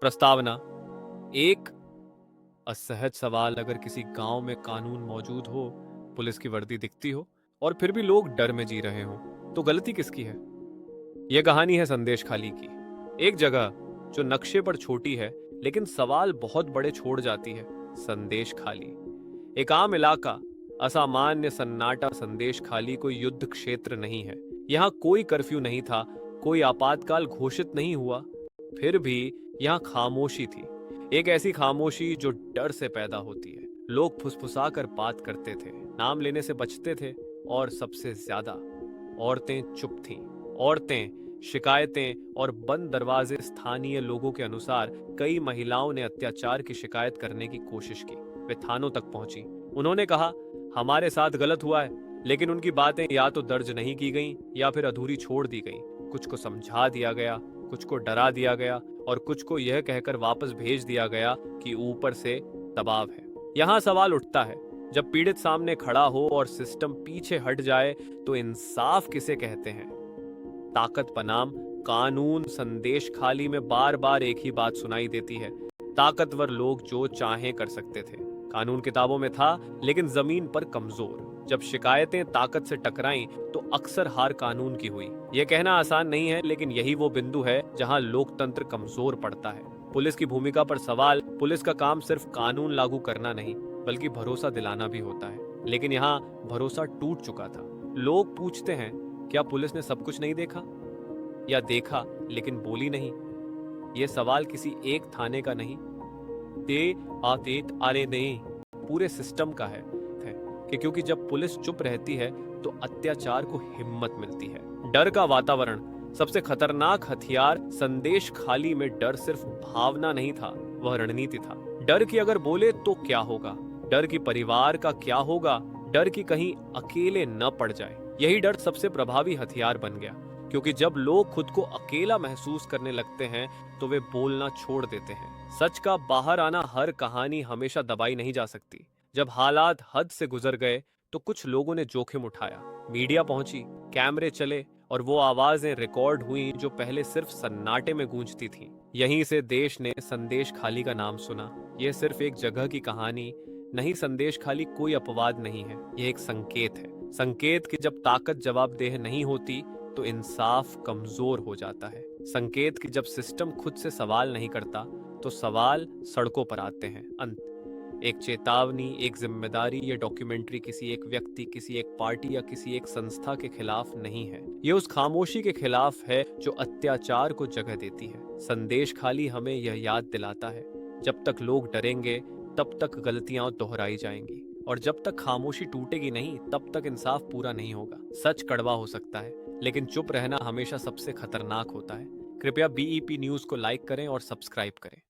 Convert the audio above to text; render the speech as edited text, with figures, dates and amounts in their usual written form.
प्रस्तावना। एक असहज सवाल। अगर किसी गांव में कानून मौजूद हो, पुलिस की वर्दी दिखती हो और फिर भी लोग डर में जी रहे हों, तो गलती किसकी है? यह कहानी है संदेश खाली की। एक जगह जो नक्शे पर छोटी है लेकिन सवाल बहुत बड़े छोड़ जाती है। संदेश खाली एक आम इलाका, असामान्य सन्नाटा। संदेश खाली कोई युद्ध क्षेत्र नहीं है। यहाँ कोई कर्फ्यू नहीं था, कोई आपातकाल घोषित नहीं हुआ। फिर भी यहाँ खामोशी थी। एक ऐसी खामोशी जो डर से पैदा होती है। लोग फुसफुसा कर बात करते थे, नाम लेने से बचते थे, और सबसे ज्यादा औरतें चुप थीं। औरतें, शिकायतें और बंद दरवाजे। स्थानीय लोगों के अनुसार कई महिलाओं ने अत्याचार की शिकायत करने की कोशिश की। वे थानों तक पहुंची। उन्होंने कहा, हमारे साथ गलत हुआ है, लेकिन उनकी बातें या तो दर्ज नहीं की गईं या फिर अधूरी छोड़ दी गईं। कुछ को समझा दिया गया, कुछ को डरा दिया गया और कुछ को यह कहकर वापस भेज दिया गया कि ऊपर से दबाव है। यहाँ सवाल उठता है, जब पीड़ित सामने खड़ा हो और सिस्टम पीछे हट जाए तो इंसाफ किसे कहते हैं? ताकत बनाम कानून। संदेश खाली में बार बार एक ही बात सुनाई देती है। ताकतवर लोग जो चाहें कर सकते थे। कानून किताबों में था, लेकिन जमीन पर कमजोर। जब शिकायतें ताकत से टकराईं तो अक्सर हार कानून की हुई। यह कहना आसान नहीं है, लेकिन यही वो बिंदु है जहां लोकतंत्र कमजोर पड़ता है। पुलिस की भूमिका पर सवाल। पुलिस का काम सिर्फ कानून लागू करना नहीं, बल्कि भरोसा दिलाना भी होता है। लेकिन यहाँ भरोसा टूट चुका था। लोग पूछते हैं, क्या पुलिस ने सब कुछ नहीं देखा, या देखा लेकिन बोली नहीं? ये सवाल किसी एक थाने का नहीं, दे आतेत आरे नहीं, पूरे सिस्टम का है। कि क्योंकि जब पुलिस चुप रहती है तो अत्याचार को हिम्मत मिलती है। डर का वातावरण सबसे खतरनाक हथियार। संदेश खाली में डर सिर्फ भावना नहीं था, वह रणनीति था। डर की अगर बोले तो क्या होगा, डर की परिवार का क्या होगा, डर की कहीं अकेले न पड़ जाए। यही डर सबसे प्रभावी हथियार बन गया, क्योंकि जब लोग खुद को अकेला महसूस करने लगते हैं तो वे बोलना छोड़ देते हैं। सच का बाहर आना। हर कहानी हमेशा दबाई नहीं जा सकती। जब हालात हद से गुजर गए तो कुछ लोगों ने जोखिम उठाया। मीडिया पहुंची, कैमरे चले और वो आवाजें रिकॉर्ड हुई जो पहले सिर्फ सन्नाटे में गूंजती थीं। यहीं से देश ने संदेश खाली का नाम सुना। यह सिर्फ एक जगह की कहानी नहीं। संदेश खाली कोई अपवाद नहीं है, यह एक संकेत है। संकेत कि जब ताकत जवाबदेह नहीं होती तो इंसाफ कमजोर हो जाता है। संकेत कि जब सिस्टम खुद से सवाल नहीं करता तो सवाल सड़कों पर आते हैं। अंत एक चेतावनी, एक जिम्मेदारी। ये डॉक्यूमेंट्री किसी एक व्यक्ति, किसी एक पार्टी या किसी एक संस्था के खिलाफ नहीं है। ये उस खामोशी के खिलाफ है जो अत्याचार को जगह देती है। संदेश खाली हमें यह याद दिलाता है, जब तक लोग डरेंगे तब तक गलतियां दोहराई जाएंगी, और जब तक खामोशी टूटेगी नहीं तब तक इंसाफ पूरा नहीं होगा। सच कड़वा हो सकता है, लेकिन चुप रहना हमेशा सबसे खतरनाक होता है। कृपया BEP न्यूज को लाइक करें और सब्सक्राइब करें।